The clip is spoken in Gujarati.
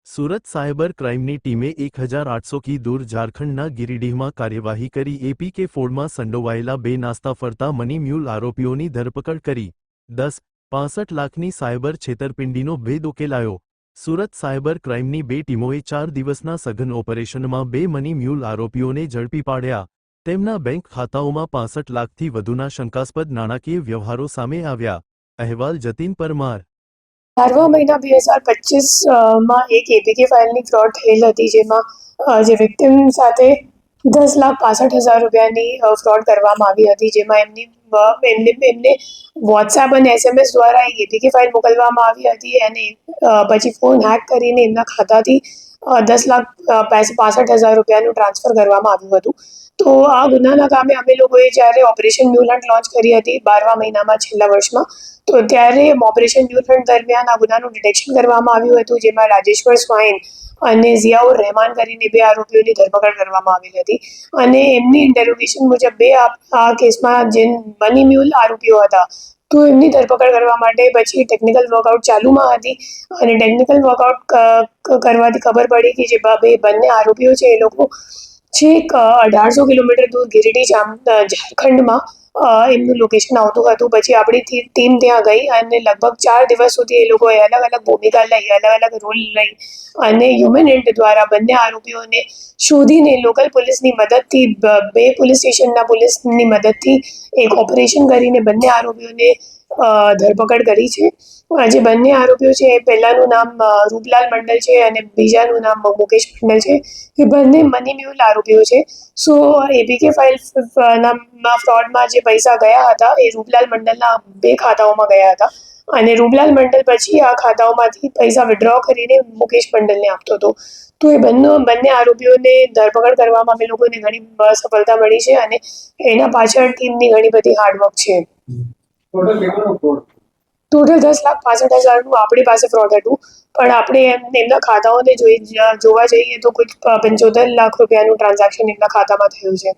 સુરત સાયબર ક્રાઇમની ટીમે 1800 કી દૂર ઝારખંડના ગિરિડીહમાં કાર્યવાહી કરી એપીકે ફોડમાં સંડોવાયેલા બે નાસ્તા ફરતા મની મ્યુલ આરોપીઓની ધરપકડ કરી 10.65 લાખની સાયબર છેતરપિંડીનો ભેદ ઉકેલાયો। સુરત સાયબર ક્રાઇમની બે ટીમોએ 4 દિવસના સઘન ઓપરેશનમાં બે મની મ્યુલ આરોપીઓને ઝડપી પાડ્યા। તેમના બેંક ખાતાઓમાં 65 લાખથી વધુના શંકાસ્પદ નાણાકીય વ્યવહારો સામે આવ્યા। અહેવાલ જતીન પરમાર। 12 મહિના 2025 એક એપીકે ફાઇલની ફ્રોડ થયેલ હતી, જેમાં જે વિક્ટિમ સાથે 10,65,000 રૂપિયાની ફ્રોડ કરવામાં આવી હતી, જેમાં એમને વોટ્સએપ અને એસએમએસ દ્વારા એક એપીકે ફાઇલ મોકલવામાં આવી હતી અને પછી ફોન હેક કરીને એમના ખાતાથી 10,65,000 રૂપિયાનું ટ્રાન્સફર કરવામાં આવ્યું હતું। તો આ ગુનાના કામે અમે લોકોએ જ્યારે ઓપરેશન મ્યુલ હન્ટ લોન્ચ કરી હતી 12મા મહિનામાં છેલ્લા વર્ષમાં, તો ત્યારે ઓપરેશન મ્યુલ હન્ટ દરમિયાન આ ગુનાનું ડિટેક્શન કરવામાં આવ્યું હતું, જેમાં રાજેશ્વર સ્વાઈન અને ઝિયાઉર રહેમાન કરીને બે આરોપીઓની ધરપકડ કરવામાં આવેલી હતી અને એમની ઇન્ટેરોગેશન મુજબ આ કેસમાં જે મની મ્યુલ આરોપીઓ હતા, તો એમની ધરપકડ કરવા માટે પછી ટેકનિકલ વર્કઆઉટ ચાલુમાં હતી અને ટેકનિકલ વર્કઆઉટ કરવાથી ખબર પડી કે જે બંને આરોપીઓ છે એ લોકો છેક 1800 કિલોમીટર દૂર ગિરિડીહ ઝારખંડમાં એમનું લોકેશન આવતું હતું। પછી આપણી ટીમ ત્યાં ગઈ અને લગભગ 4 દિવસ સુધી એ લોકોએ અલગ અલગ ભૂમિકા લઈ, અલગ અલગ રોલ લઈ અને હ્યુમન એન્ટ દ્વારા બંને આરોપીઓને શોધીને લોકલ પોલીસની મદદથી, બે પોલીસ સ્ટેશનના પોલીસની મદદથી એક ઓપરેશન કરીને બંને આરોપીઓને ધરપકડ કરી છે। જે બંને આરોપીઓ છે એ પહેલાનું નામ રૂપલાલ મંડલ છે અને બીજાનું નામ મુકેશ મંડલ છે। એ બંને મની મ્યુલ આરોપીઓ છે। સો એપીકે ફાઇલના ફ્રોડમાં જે પૈસા ગયા હતા એ રૂપલાલ મંડલના બે ખાતાઓમાં ગયા હતા અને રૂપલાલ મંડલ પછી આ ખાતાઓમાંથી પૈસા વિડ્રો કરીને મુકેશ મંડલને આપતો હતો। તો એ બંને આરોપીઓને ધરપકડ કરવામાં અમે લોકોને ઘણી સફળતા મળી છે અને એના પાછળ ટીમની ઘણી બધી હાર્ડવર્ક છે। ટોટલ 10,65,000નું આપણી પાસે ફ્રોડ હતું, પણ આપણે એમના ખાતાઓને જોવા જઈએ તો કુછ 75 લાખ રૂપિયાનું ટ્રાન્ઝેક્શન એમના ખાતામાં થયું છે।